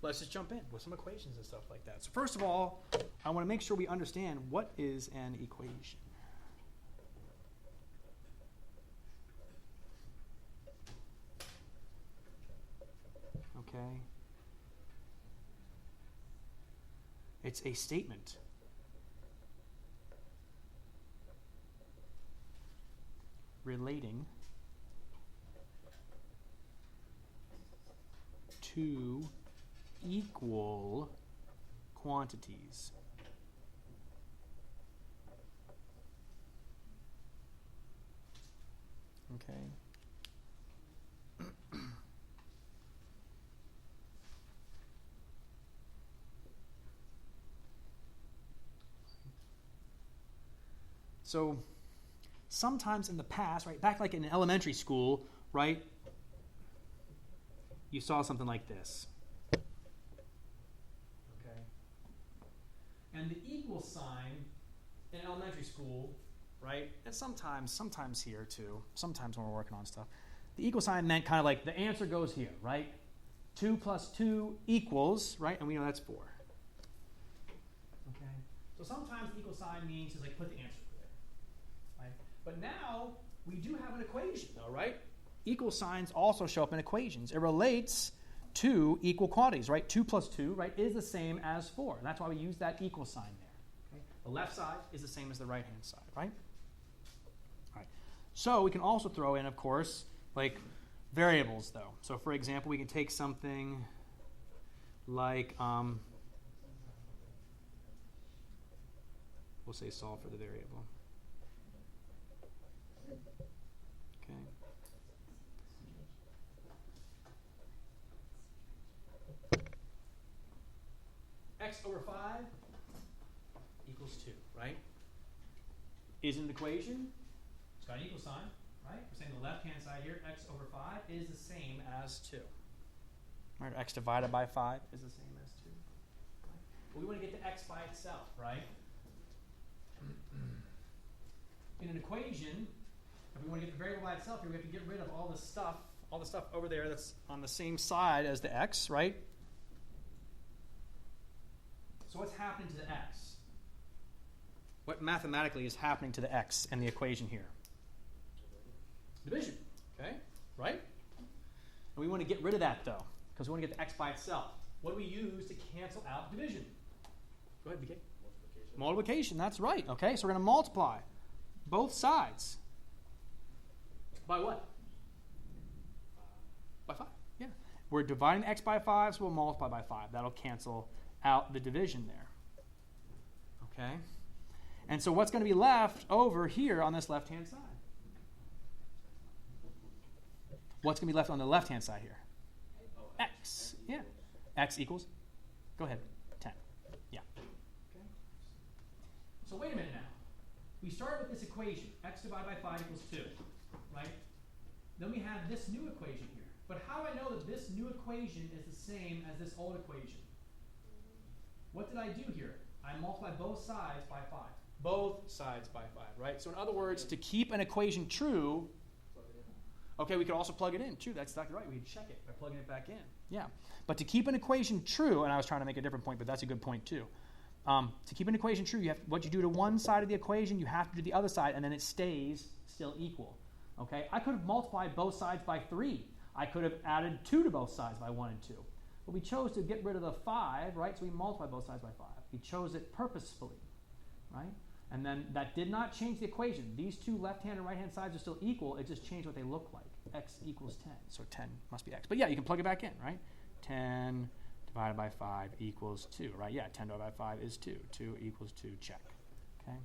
let's just jump in with some equations and stuff like that. So first of all, I want to make sure we understand what is an equation. Okay. It's a statement. Relating to equal quantities. Okay. So sometimes in the past, right, back like in elementary school, right, you saw something like this. Okay. And the equal sign in elementary school, right, and sometimes here too, sometimes when we're working on stuff, the equal sign meant kind of like the answer goes here, right? 2 plus 2 equals, right, and we know that's 4. Okay. So sometimes the equal sign means just like put the answer. But now we do have an equation, though, right? Equal signs also show up in equations. It relates to equal quantities, right? 2 plus 2, right, is the same as 4. And that's why we use that equal sign there. Okay? The left side is the same as the right-hand side, right? All right. So we can also throw in, of course, like variables, though. So, for example, we can take something like, we'll say solve for the variable. Okay. X over 5 equals 2, right? Is an equation. It's got an equal sign, right? We're saying the left-hand side here, x over 5, is the same as 2. Right? X divided by 5 is the same as 2. Right? But we want to get to x by itself, right? In an equation, if we want to get the variable by itself here, we have to get rid of all the stuff over there that's on the same side as the x, right? So what's happening to the x? What mathematically is happening to the x in the equation here? Division, okay, right? And we want to get rid of that, though, because we want to get the x by itself. What do we use to cancel out division? Go ahead, BK. Multiplication, that's right, okay? So we're going to multiply both sides. By what? By 5, yeah. We're dividing x by 5, so we'll multiply by 5. That'll cancel out the division there. Okay? And so what's going to be left over here on this left-hand side? What's going to be left on the left-hand side here? X. Yeah. X equals? Go ahead. 10. Yeah. Okay. So wait a minute now. We started with this equation. X divided by 5 equals 2. Right? Then we have this new equation here. But how do I know that this new equation is the same as this old equation? What did I do here? I multiplied both sides by 5. Both sides by 5, right? So in other words, to keep an equation true, okay, we could also plug it in. True, that's exactly right. We could check it by plugging it back in. Yeah. But to keep an equation true, and I was trying to make a different point, but that's a good point too. To keep an equation true, you have what you do to one side of the equation, you have to do the other side, and then it stays still equal. Okay? I could have multiplied both sides by 3. I could have added 2 to both sides by 1 and 2. But we chose to get rid of the 5, right? So we multiplied both sides by 5. We chose it purposefully, right? And then that did not change the equation. These two left-hand and right-hand sides are still equal. It just changed what they look like. X equals 10. So 10 must be x. But yeah, you can plug it back in, right? 10 divided by 5 equals 2, right? Yeah, 10 divided by 5 is 2. 2 equals 2, check. Okay?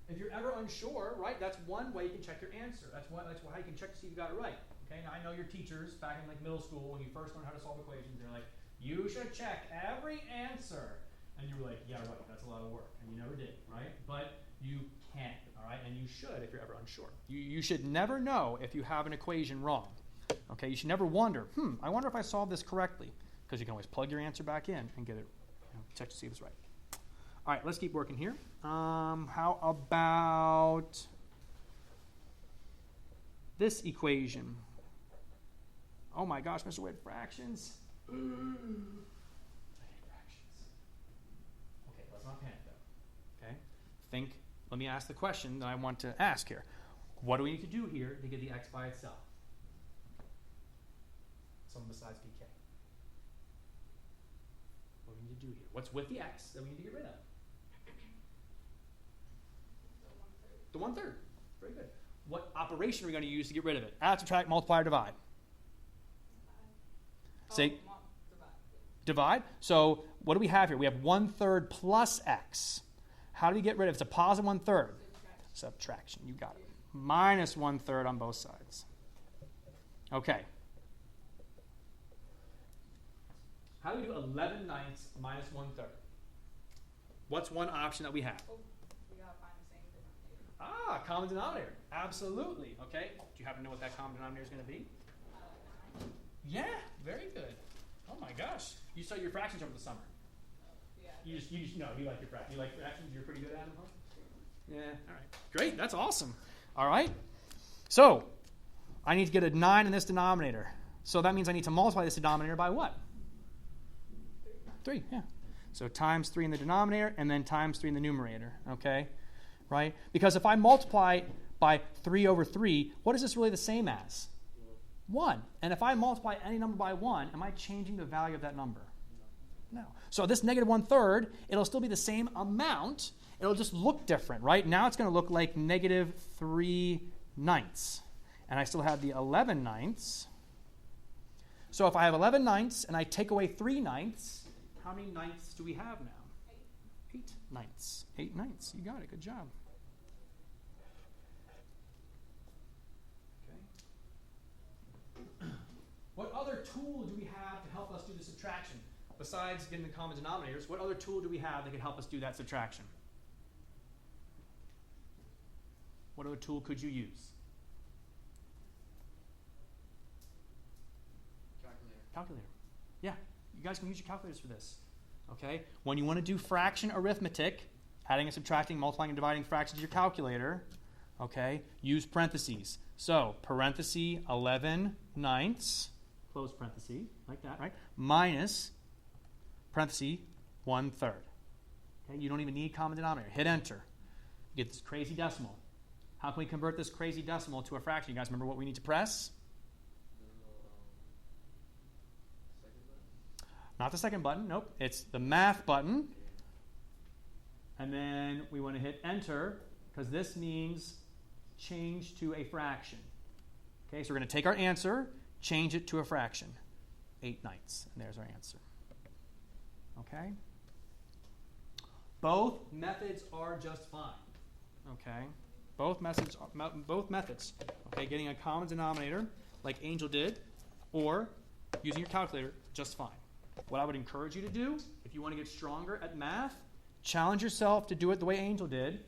If you're ever unsure, right, that's one way you can check your answer. That's how you can check to see if you got it right. Okay? Now, I know your teachers back in like middle school, when you first learned how to solve equations, they're like, you should check every answer. And you were like, yeah, right, that's a lot of work. And you never did, right? But you can, all right? And you should if you're ever unsure. You should never know if you have an equation wrong. Okay? You should never wonder, I wonder if I solved this correctly. Because you can always plug your answer back in and get it, check to see if it's right. All right, let's keep working here. How about this equation? Oh my gosh, Mr. Wade, fractions. I hate fractions. Okay, let's not panic though. Okay? Let me ask the question that I want to ask here. What do we need to do here to get the x by itself? Someone besides BK. What do we need to do here? What's with the x that we need to get rid of? The 1/3. Very good. What operation are we going to use to get rid of it? Add, subtract, multiply, or divide? Say, divide. So what do we have here? We have 1/3 plus x. How do we get rid of it? It's a positive 1/3. Subtraction. You got it. Minus 1/3 on both sides. Okay. How do we do 11 ninths minus 1/3? What's one option that we have? We gotta find the same denominator. Common denominator. Absolutely. Okay. Do you happen to know what that common denominator is going to be? 9. Yeah. Very good. Oh my gosh. You studied your fractions over the summer. Yeah. You like your fractions. You like fractions? You're pretty good at them, huh? Yeah. All right. Great. That's awesome. All right. So I need to get a 9 in this denominator. So that means I need to multiply this denominator by what? 3. Yeah. So times 3 in the denominator and then times 3 in the numerator. Okay. Right? Because if I multiply by 3 over 3, what is this really the same as? 1. And if I multiply any number by 1, am I changing the value of that number? No. So this negative 1/3, it'll still be the same amount. It'll just look different, right? Now it's going to look like negative 3 ninths. And I still have the 11 ninths. So if I have 11 ninths and I take away 3 ninths, how many ninths do we have now? 8 ninths. 8 ninths. You got it. Good job. Okay. What other tool do we have to help us do the subtraction? Besides getting the common denominators, what other tool do we have that could help us do that subtraction? What other tool could you use? Calculator. Yeah, you guys can use your calculators for this. Okay? When you want to do fraction arithmetic, adding and subtracting, multiplying and dividing fractions to your calculator, okay, use parentheses. So, parenthesis 11 ninths, close parenthesis, like that, right? Minus parenthesis 1/3. Okay, you don't even need common denominator. Hit enter. You get this crazy decimal. How can we convert this crazy decimal to a fraction? You guys remember what we need to press? Not the second button, nope. It's the math button. And then we want to hit enter because this means change to a fraction. Okay, so we're going to take our answer, change it to a fraction. 8 ninths. And there's our answer. Okay? Both methods are just fine. Okay? Both methods. Okay, getting a common denominator like Angel did, or using your calculator, just fine. What I would encourage you to do, if you want to get stronger at math, challenge yourself to do it the way Angel did,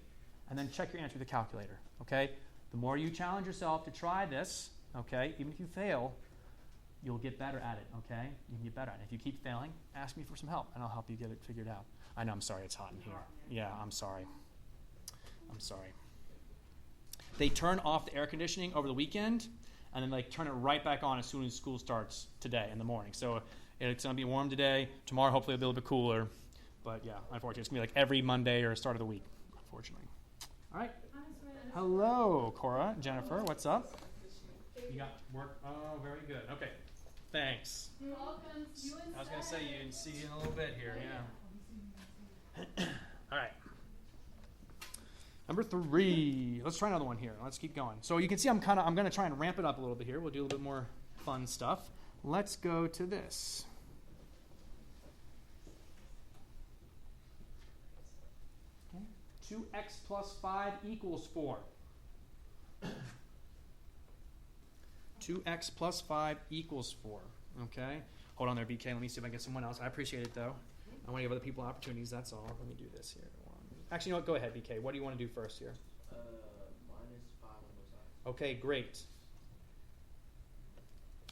and then check your answer with the calculator. Okay? The more you challenge yourself to try this, okay, even if you fail, you'll get better at it. Okay? You can get better at it. If you keep failing, ask me for some help, and I'll help you get it figured out. I know. I'm sorry. It's hot in here. Yeah, I'm sorry. They turn off the air conditioning over the weekend, and then they turn it right back on as soon as school starts today in the morning. So it's going to be warm today. Tomorrow, hopefully, it'll be a little bit cooler. But yeah, unfortunately, it's going to be like every Monday or start of the week, unfortunately. All right. Hello, Cora, Jennifer. What's up? You got work? Oh, very good. Okay. Thanks. You're welcome. I was going to say you and see you in a little bit here. Yeah. All right. Number 3. Let's try another one here. Let's keep going. So you can see I'm going to try and ramp it up a little bit here. We'll do a little bit more fun stuff. Let's go to this. Okay. 2x plus 5 equals 4. 2x plus 5 equals 4. Okay. Hold on there, BK. Let me see if I can get someone else. I appreciate it, though. I want to give other people opportunities. That's all. Let me do this here. Actually, you know what? Go ahead, BK. What do you want to do first here? Minus 5 on both sides. Okay, great.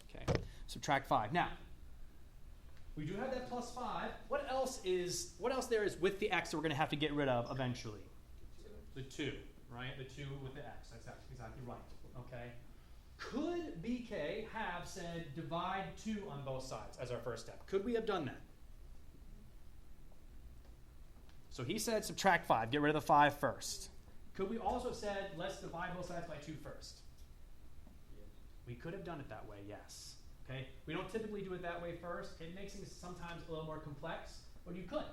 Okay, subtract 5. Now, we do have that plus 5. What else there is with the x that we're going to have to get rid of eventually? The 2, right? The 2 with the x. That's exactly right. Okay. Could BK have said divide 2 on both sides as our first step? Could we have done that? So he said subtract 5, get rid of the 5 first. Could we also have said let's divide both sides by 2 first? Yes. We could have done it that way, yes. Okay? We don't typically do it that way first. It makes things sometimes a little more complex, but you could.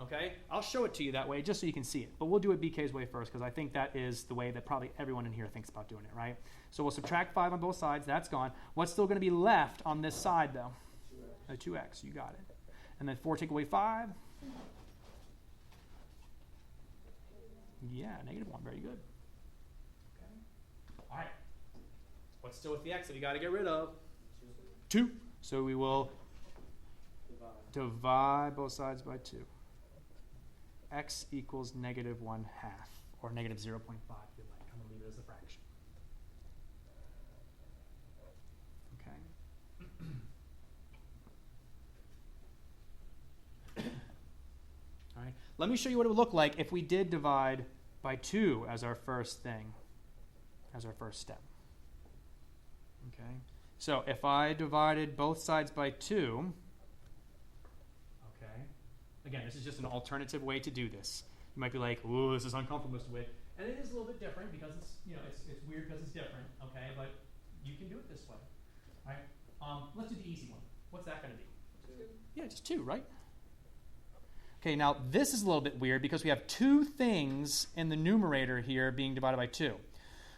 Okay? I'll show it to you that way just so you can see it. But we'll do it BK's way first because I think that is the way that probably everyone in here thinks about doing it, right? So we'll subtract 5 on both sides. That's gone. What's still going to be left on this side, though? 2x. 2x. You got it. And then 4 take away 5. Yeah, -1. Very good. Okay. All right. What's still with the x that we got to get rid of? 2. So we will divide both sides by 2. X equals -1/2, or -0.5 if you like. I'm going to leave it as a fraction. Okay. All right. Let me show you what it would look like if we did divide by 2 as our first thing, as our first step. Okay. So if I divided both sides by 2, okay, again, this is just an alternative way to do this. You might be like, ooh, this is uncomfortable, Mr. Witt. And it is a little bit different because it's, it's weird because it's different, okay, but you can do it this way. All right, let's do the easy one. What's that going to be? 2. Yeah, just 2, right? Okay, now this is a little bit weird because we have 2 things in the numerator here being divided by 2.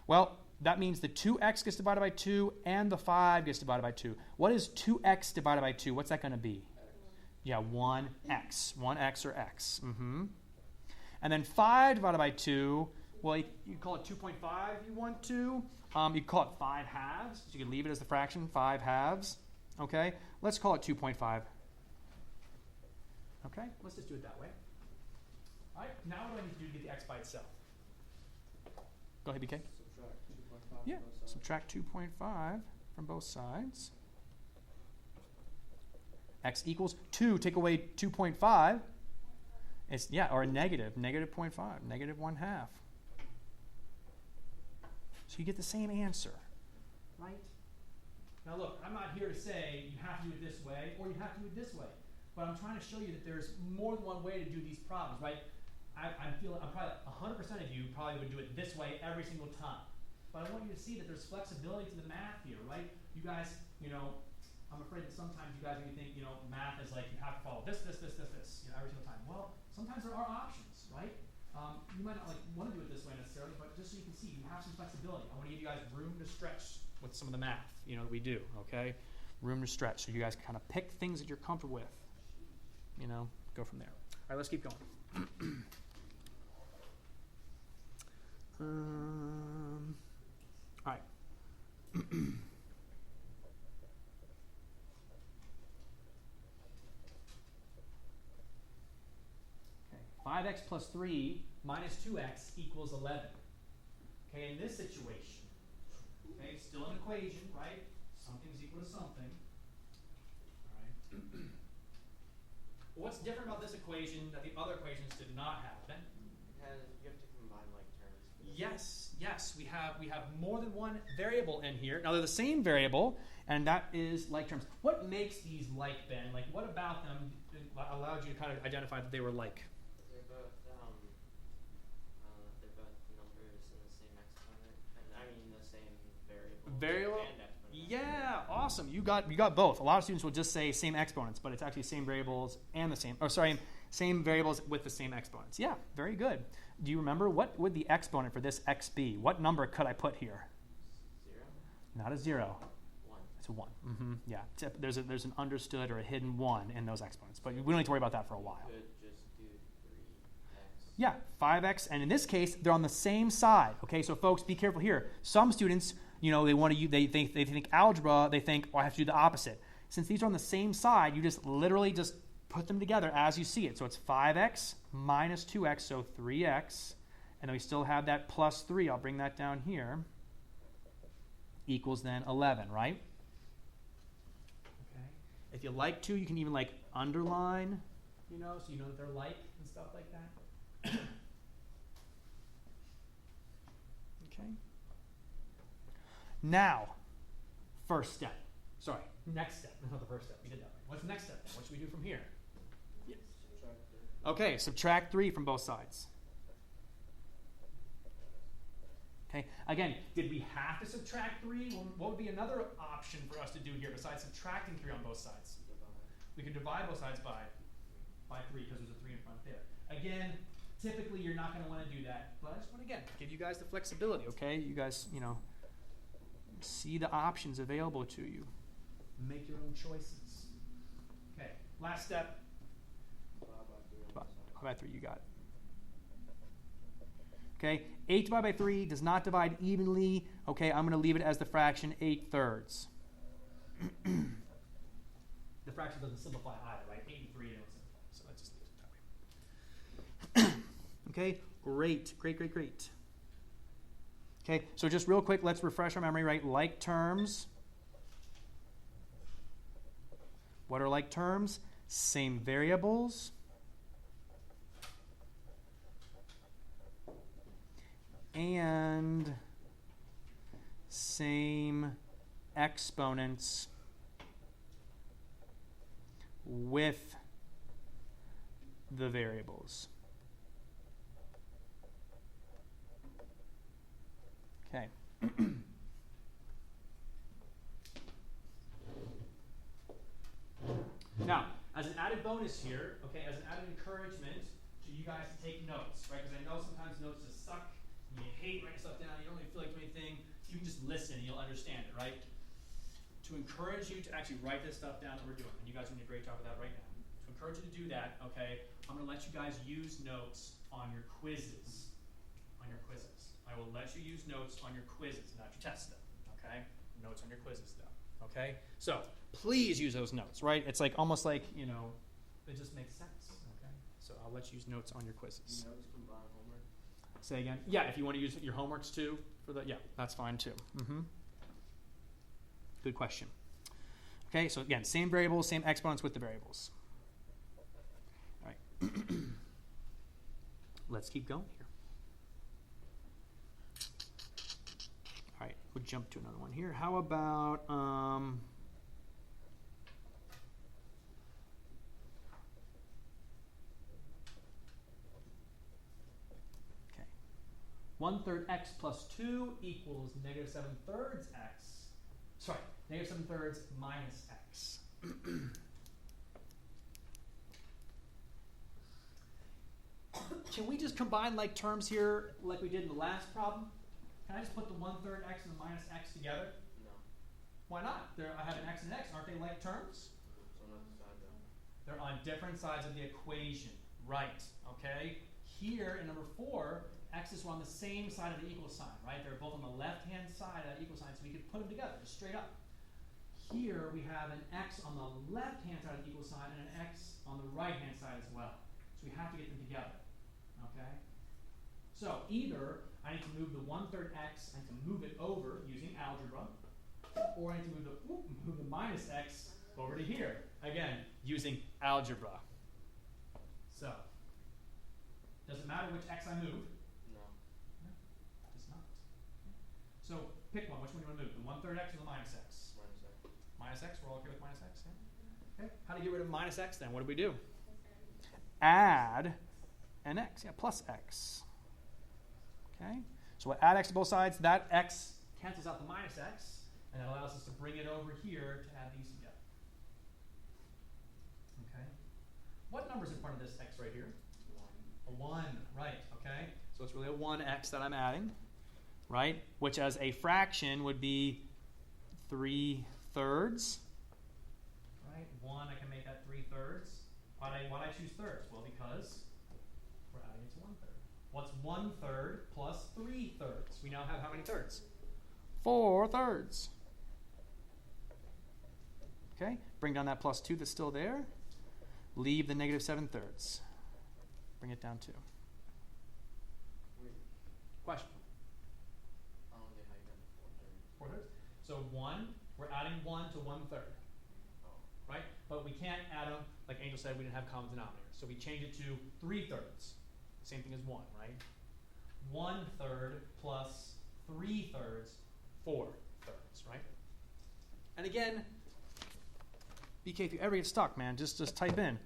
Well, that means the 2x gets divided by 2 and the 5 gets divided by 2. What is 2x divided by 2? What's that going to be? Yeah, 1x. 1x or x. And then 5 divided by 2, well, you call it 2.5 if you want to. You call it 5 halves. So you can leave it as the fraction, 5 halves. Okay, let's call it 2.5. Okay, let's just do it that way. All right, now what do I need to do to get the x by itself? Go ahead, BK. Subtract 2.5 Yeah, on both sides. subtract 2.5 from both sides. X equals 2, take away 2.5. It's, yeah, or a negative, -0.5, -1/2. So you get the same answer, right? Now look, I'm not here to say you have to do it this way or you have to do it this way. But I'm trying to show you that there's more than one way to do these problems, right? I'm probably 100% of you probably would do it this way every single time. But I want you to see that there's flexibility to the math here, right? You guys, I'm afraid that sometimes you guys maybe think, math is like you have to follow this, every single time. Well, sometimes there are options, right? You might not want to do it this way necessarily, but just so you can see, you have some flexibility. I want to give you guys room to stretch with some of the math, that we do, okay? Room to stretch, so you guys can kind of pick things that you're comfortable with. Go from there. All right, let's keep going. All right. Okay, 5x plus 3 minus 2x equals 11. Okay, in this situation, okay, still an equation, right? Something's equal to something. All right. What's different about this equation that the other equations did not have? Ben? You have to combine terms. Yes. We have more than one variable in here. Now they're the same variable, and that is like terms. What makes these like, Ben? What about them allowed you to kind of identify that they were like? They're both numbers in the same exponent, and the same variable. Variable. And exponent. Yeah, awesome. You got both. A lot of students will just say same exponents, but it's actually same variables and the same. Same variables with the same exponents. Yeah, very good. Do you remember what would the exponent for this x be? What number could I put here? 0. Not a 0. 1. It's a 1. Yeah. There's an understood or a hidden 1 in those exponents, but we don't need to worry about that for a while. You could just do 3x. Yeah, 5x, and in this case, they're on the same side. Okay, so folks, be careful here. Some students, they want to use, they think algebra, they think, I have to do the opposite. Since these are on the same side, you just literally just put them together as you see it. So it's 5x minus 2x, so 3x, and then we still have that plus 3. I'll bring that down here. Equals then 11, right? Okay. If you like to, you can even underline, so you know that they're like and stuff like that. Okay. Now, first step. Sorry, next step, not the first step. We did that right. What's the next step then? What should we do from here? Yes. Okay, subtract 3 from both sides. Okay, again, did we have to subtract 3? Well, what would be another option for us to do here besides subtracting 3 on both sides? We could divide both sides by 3 because there's a 3 in front there. Again, typically you're not going to want to do that, but I just want to, again, give you guys the flexibility, okay? You guys, see the options available to you. Make your own choices. Okay, last step. Divide by 3, you got it. Okay, 8 divided by 3 does not divide evenly. Okay, I'm going to leave it as the fraction 8/3. The fraction doesn't simplify either, right? 8 and 3 don't simplify, so that just leaves it that way. Okay, great. Okay, so just real quick, let's refresh our memory, right? Like terms. What are like terms? Same variables. And same exponents with the variables. Okay. Now, as an added bonus here, okay, as an added encouragement to you guys to take notes, right? Because I know sometimes notes just suck. You hate writing stuff down. You don't really feel like doing anything. You can just listen and you'll understand it, right? To encourage you to actually write this stuff down that we're doing, and you guys are doing a great job of that right now. To encourage you to do that, okay, I'm going to let you guys use notes on your quizzes. I will let you use notes on your quizzes, not your tests, though. Okay, notes on your quizzes, though. Okay, so please use those notes, right? It's like almost like it just makes sense. Okay, so I'll let you use notes on your quizzes. Notes combine homework. Say again. Yeah, if you want to use your homeworks too for that, yeah, that's fine too. Good question. Okay, so again, same variables, same exponents with the variables. All right. Let's keep going here. All right, we'll jump to another one here. How about okay, 1/3 x plus 2 equals negative 7/3 x. Sorry, negative 7/3 minus x. Can we just combine like terms here like we did in the last problem? Can I just put the 1/3 x and the minus x together? No. Why not? I have an x and an x. Aren't they like terms? So on the side though. They're on different sides of the equation. Right. Okay. Here in number 4, x's were on the same side of the equal sign, right? They're both on the left-hand side of that equal sign, so we could put them together, just straight up. Here we have an x on the left-hand side of the equal sign and an x on the right-hand side as well. So we have to get them together. Okay? So either I need to move the 1/3 x and to move it over using algebra, or I need to move the minus x over to here, again, using algebra. So, does it matter which x I move? No. No, it does not. So, pick one. Which one do you want to move? The 1/3 x or the minus x? Minus x. Minus x, we're all okay with minus x? Yeah? Okay, how do you get rid of minus x then? What do we do? Add an x, yeah, plus x. Okay, so we'll add x to both sides. That x cancels out the minus x, and that allows us to bring it over here to add these together. Okay, what number's in front of this x right here? 1. A 1, right, okay. So it's really a 1x that I'm adding, right? Which as a fraction would be 3/3. Right, 1, I can make that 3/3. Why'd I choose thirds? Well, because we're adding it to 1/3. What's 1/3 plus 3/3? We now have how many thirds? 4/3. Okay, bring down that plus 2 that's still there. Leave the negative 7/3. Bring it down 2. Wait, Question? I don't get how you got the 4/3. 4/3. So 1, we're adding 1 to 1/3. Oh. Right? But we can't add them, like Angel said, we didn't have common denominators. So we change it to 3/3. Same thing as 1, right? 1/3 plus 3/3, 4/3, right? And again, BK, if you ever get stuck, man, just type in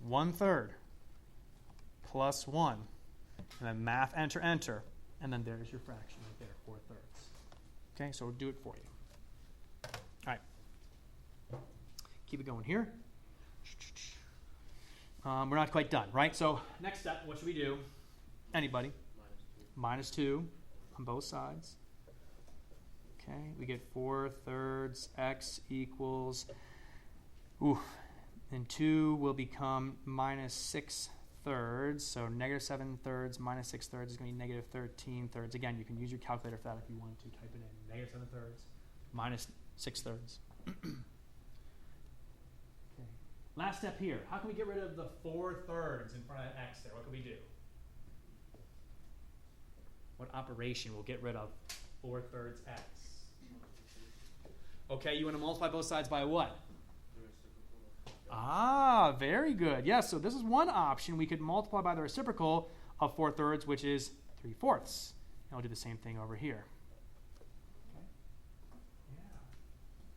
1/3 plus 1. And then math, enter, enter. And then there's your fraction right there, 4/3. Okay, so we'll do it for you. All right. Keep it going here. We're not quite done, right? So next step, what should we do? Anybody? -2 on both sides. Okay, we get 4/3 x equals, and 2 will become -6/3. So -7/3 minus 6/3 is going to be -13/3. Again, you can use your calculator for that if you want to. Type it in. -7/3 minus 6/3. Okay. Last step here. How can we get rid of the 4/3 in front of x there? What can we do? What operation will get rid of 4/3 x? Okay, you want to multiply both sides by what? Ah, very good. Yes, so this is one option. We could multiply by the reciprocal of 4/3, which is 3/4. And we'll do the same thing over here. Okay. Yeah.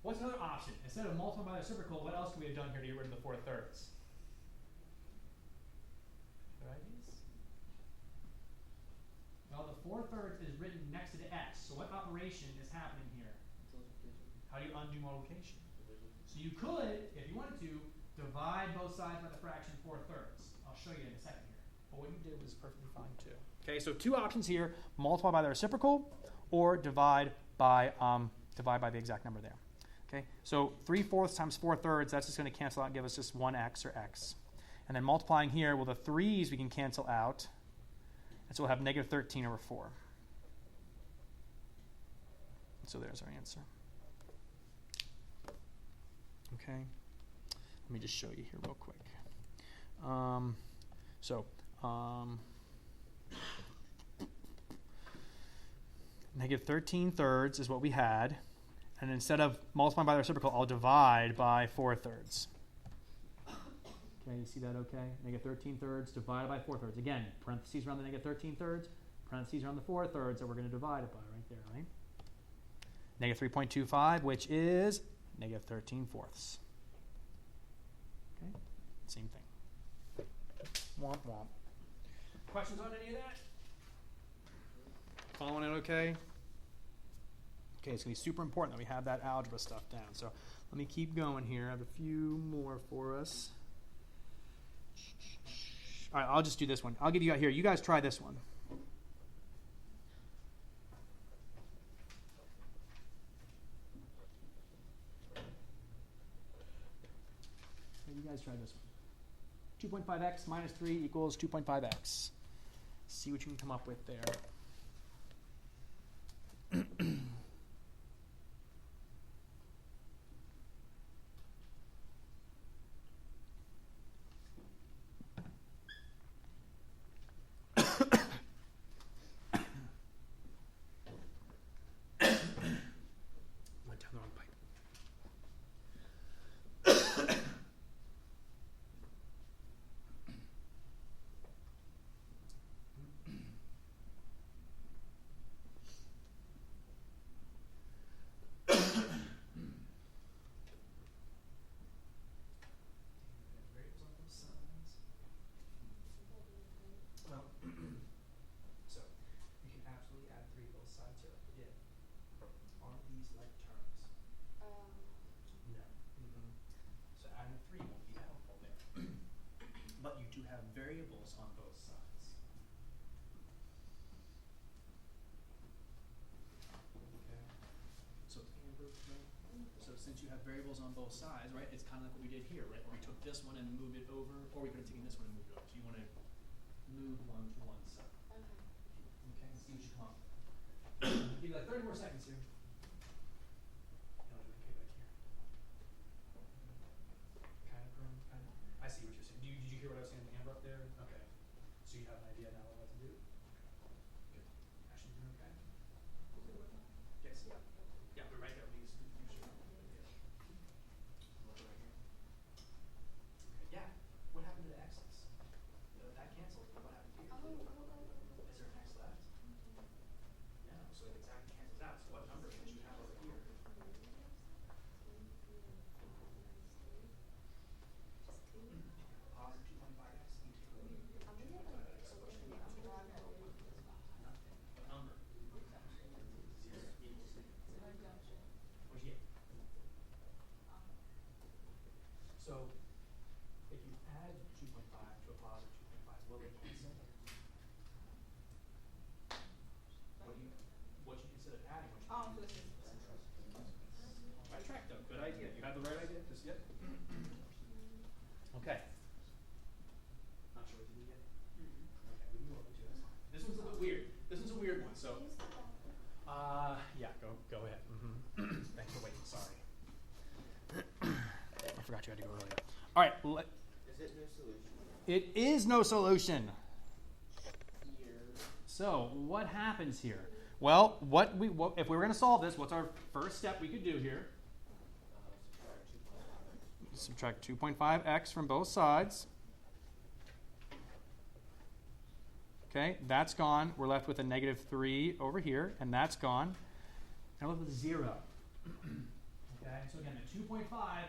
What's another option? Instead of multiplying by the reciprocal, what else could we have done here to get rid of the 4/3? Good ideas? Well, the 4/3 is written next to the x. So what operation is happening here? How do you undo multiplication? So you could, if you wanted to, divide both sides by the fraction 4/3. I'll show you in a second here. But what you did was perfectly fine too. Okay, so two options here: multiply by the reciprocal, or divide by the exact number there. Okay, so 3/4 times 4/3. That's just going to cancel out and give us just 1x or x. And then multiplying here, well, the 3's we can cancel out, and so we'll have -13/4. And so there's our answer. Okay, let me just show you here real quick. -13/3 is what we had, and instead of multiplying by the reciprocal, I'll divide by 4/3. Okay, you see that? Okay, -13/3 divided by 4/3. Again, parentheses around the -13/3, parentheses around the 4/3 that we're going to divide it by right there, right? -3.25, which is -13/4. Okay, same thing. Womp womp. Questions on any of that? Following it okay? Okay, it's going to be super important that we have that algebra stuff down. So let me keep going here. I have a few more for us. All right, I'll just do this one. I'll give you out here. You guys try this one. You guys try this one. 2.5x minus 3 equals 2.5x. See what you can come up with there. Went down the wrong pipe. So you can absolutely add 3 both sides here like we did. Are these like terms? No. So adding 3 won't be helpful there. But you do have variables on both sides. Okay. So since you have variables on both sides, right, it's kind of like what we did here, right? Where we took this one and moved it over, or we could have taken this one and moved it over. So you want to move one to one side. Okay, see what you come up with. Give you like 30 more seconds here. Okay, back here. Kind of. I see what you're saying. Did you hear what I was saying to Amber up there? Okay. So you have an idea now of what to do? Good. Ashley, you doing okay? Yes. Yeah, we're right there. We use right here. Look right here. Okay. Yeah. What happened to the x's? That canceled. What happened here? Is there an x left? No. So it exactly cancels out. So what number forgot you had to go earlier. All right. Is it no solution? It is no solution. Here. So what happens here? Well, if we were going to solve this, what's our first step we could do here? Subtract 2.5x. Subtract 2.5x from both sides. Okay, that's gone. We're left with a negative 3 over here, and that's gone. And we're left with 0. Okay, so again, the 2.5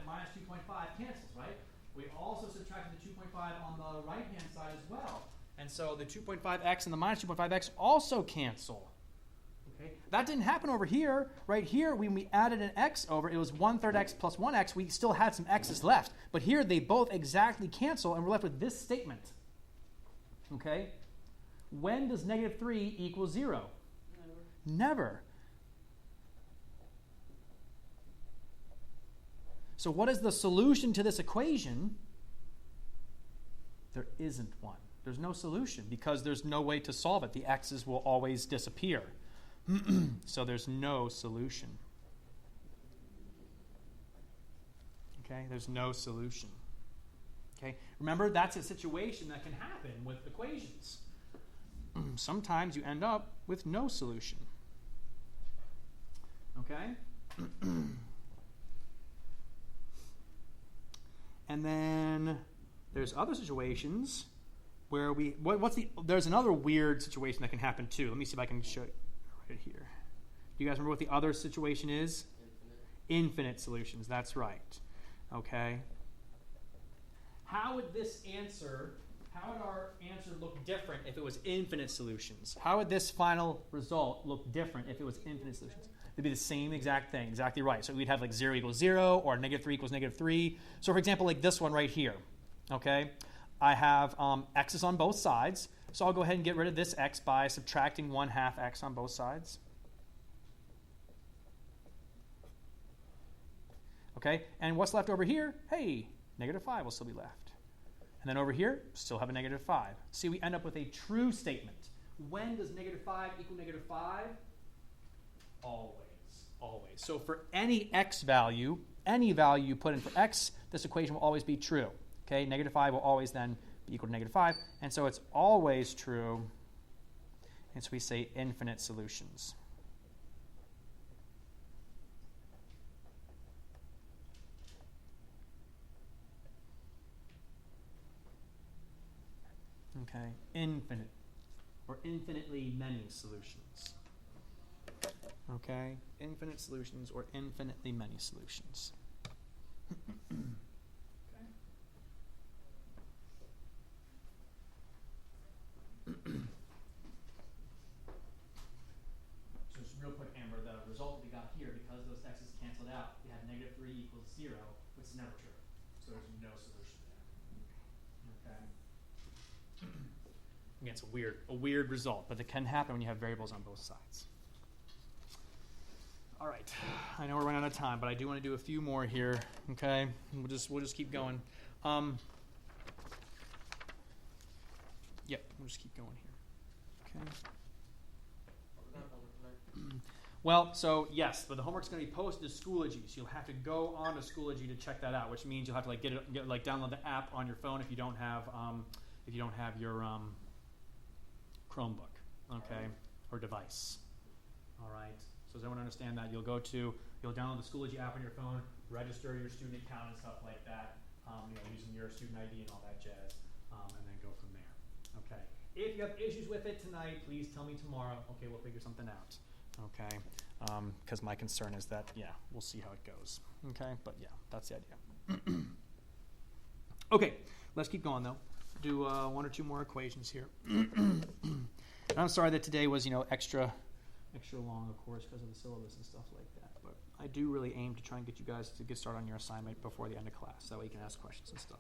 minus 2.5 cancels, right? We also subtracted the 2.5 on the right-hand side as well. And so the 2.5x and the minus 2.5x also cancel. Okay, that didn't happen over here. Right here, when we added an x over, it was 1/3 x plus 1x. We still had some x's left. But here, they both exactly cancel, and we're left with this statement. Okay? When does negative 3 equal 0? Never. So what is the solution to this equation? There isn't one. There's no solution because there's no way to solve it. The x's will always disappear. So there's no solution. Okay, there's no solution. Okay, remember that's a situation that can happen with equations. Sometimes you end up with no solution. Okay? And then there's other situations where there's another weird situation that can happen too. Let me see if I can show it right here. Do you guys remember what the other situation is? Infinite solutions, that's right. Okay? How would our answer look different if it was infinite solutions? How would this final result look different if it was infinite solutions? It'd be the same exact thing, exactly right. So we'd have like 0 equals 0 or negative 3 equals negative 3. So for example, like this one right here, okay? I have x's on both sides. So I'll go ahead and get rid of this x by subtracting 1/2 x on both sides. Okay, and what's left over here? Hey, negative 5 will still be left. And then over here, still have a negative 5. See, we end up with a true statement. When does negative 5 equal negative 5? Always. Always. So for any x value, any value you put in for x, this equation will always be true. Okay, negative 5 will always then be equal to negative 5. And so it's always true. And so we say infinite solutions. Okay, infinite or infinitely many solutions. Okay, infinite solutions or infinitely many solutions. Okay. So just real quick, Amber, the result that we got here, because those x's canceled out, we had negative 3 equals 0, which is never true. So there's no solution there. Okay. Again, it's a weird result, but it can happen when you have variables on both sides. All right, I know we're running out of time, but I do want to do a few more here. Okay, we'll just keep going. Yep, we'll just keep going here. Okay. Well, so yes, but the homework's going to be posted to Schoology, so you'll have to go on to Schoology to check that out, which means you'll have to download the app on your phone if you don't have your Chromebook, okay, or device. All right. So does everyone understand that? You'll download the Schoology app on your phone, register your student account and stuff like that, using your student ID and all that jazz, and then go from there. Okay. If you have issues with it tonight, please tell me tomorrow. Okay, we'll figure something out. Okay. Because my concern is that, we'll see how it goes. Okay, but that's the idea. Okay, let's keep going though. Do one or two more equations here. And I'm sorry that today was, extra long, of course, because of the syllabus and stuff like that. But I do really aim to try and get you guys to get started on your assignment before the end of class. That way you can ask questions and stuff.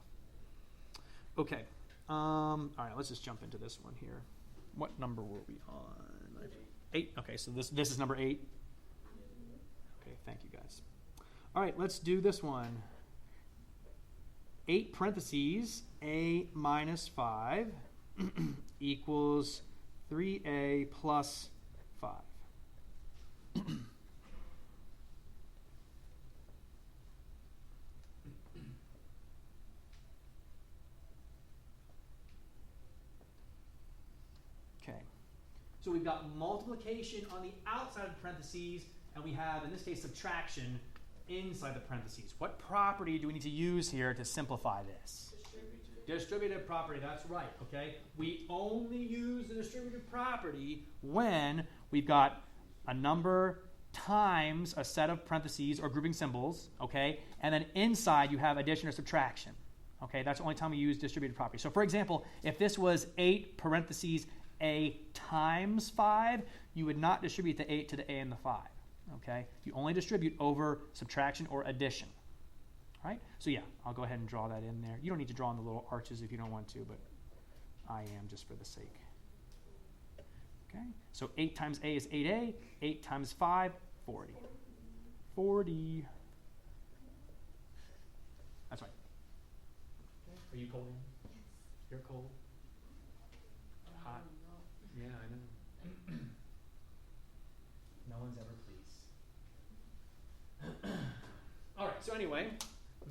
Okay. All right, let's just jump into this one here. What number were we on? 8. Okay, so this is number 8. Okay, thank you guys. All right, let's do this one. 8 parentheses a minus 5 equals 3a plus 5. So we've got multiplication on the outside of the parentheses, and we have, in this case, subtraction inside the parentheses. What property do we need to use here to simplify this? Distributive property, that's right, okay? We only use the distributive property when we've got a number times a set of parentheses or grouping symbols, okay? And then inside you have addition or subtraction, okay? That's the only time we use distributive property. So for example, if this was 8 parentheses a times 5, you would not distribute the 8 to the a and the 5, okay? You only distribute over subtraction or addition. Right? So yeah, I'll go ahead and draw that in there. You don't need to draw in the little arches if you don't want to, but I am just for the sake. Okay, so 8 times a is 8a, 8 times 5, 40. 40. That's right. Are you cold? You're cold? Hot? Yeah, I know. No one's ever pleased. All right, so anyway,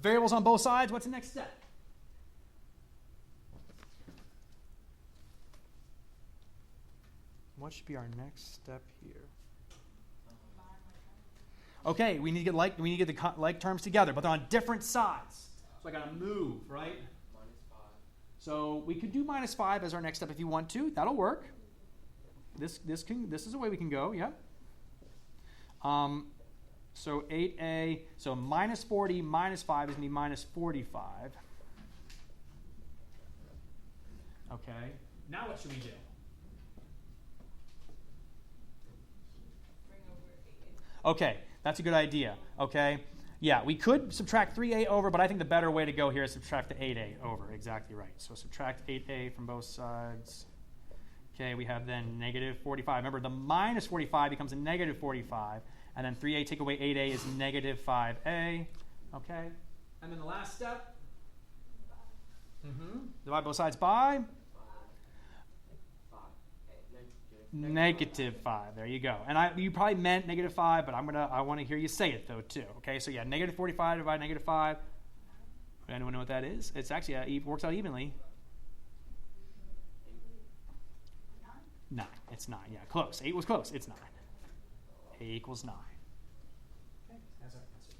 variables on both sides. What's the next step? What should be our next step here? Okay, we need to get the like terms together, but they're on different sides. So I got to move, right? -5. So we could do -5 as our next step if you want to. That'll work. This is a way we can go. Yeah. So 8a, so -40 minus 5 is going to be -45. Okay. Now what should we do? Bring over 8. Okay, that's a good idea. Okay. Yeah, we could subtract 3a over, but I think the better way to go here is subtract the 8a over. Exactly right. So subtract 8a from both sides. Okay, we have then -45. Remember, the -45 becomes a -45. And then 3a take away 8a is -5a. Okay? And then the last step. Divide both sides by? -5. There you go. And you probably meant -5, but I want to hear you say it though too. Okay? So yeah, -45 divided by -5. Anyone know what that is? It's actually it works out evenly. 9. It's 9. Yeah, close. 8 was close. It's 9. A equals 9. Okay, that's our answer.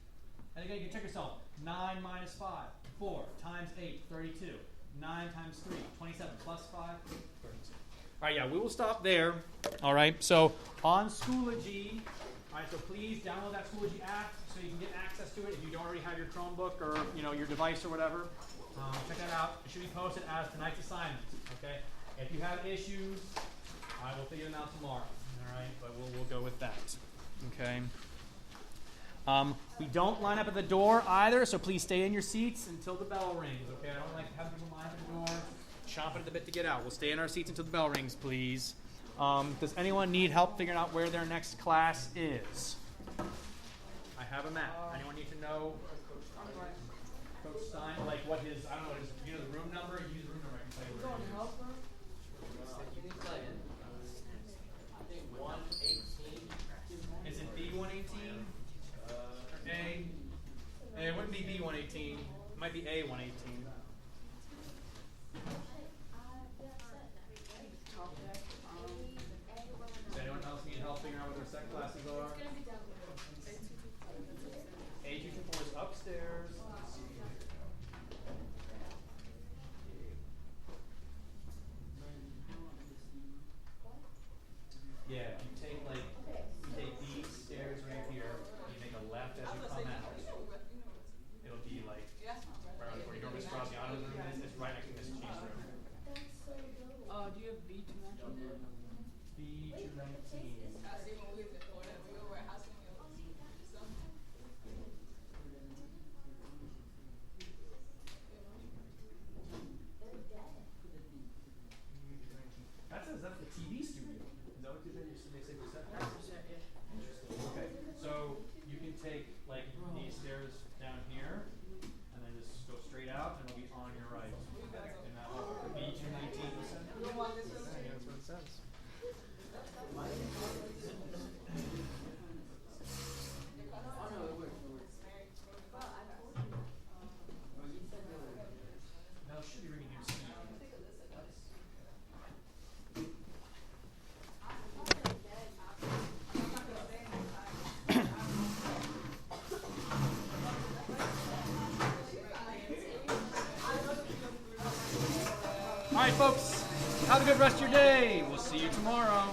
And again, you can check yourself. 9 minus 5, 4 times 8, 32. 9 times 3, 27 plus 5, 32. All right, yeah, we will stop there. All right, so on Schoology, all right, so please download that Schoology app so you can get access to it if you don't already have your Chromebook or your device or whatever. Check that out. It should be posted as tonight's assignment. Okay, if you have issues, I will figure them out tomorrow. All right, but we'll go with that. Okay. We don't line up at the door either, so please stay in your seats until the bell rings. Okay, I don't like to have people line up at the door, chomping at the bit to get out. We'll stay in our seats until the bell rings, please. Does anyone need help figuring out where their next class is? I have a map. Anyone need to know Coach Stein, like what his, I don't know, the room number? Use the room number. I can tell you where it is. Is it B118? Or A? It wouldn't be B118. It might be A118. Does anyone else need help figuring out what their set classes are? A224 is upstairs. Yeah, if you take these stairs right here, you make a left as you come out. It'll be like right around where your Mr. Graziano's room is. It's right next to Miss G's room. Do you have B219? B219. That says that's the TV studio. Is that what they say for set? Interesting. Okay. So you can take like these stairs down here and then just go straight out and it'll be on your right. And that will be B219. Yeah, that's what it says. Now it should be ringing your C. All right, folks. Have a good rest of your day. We'll see you tomorrow.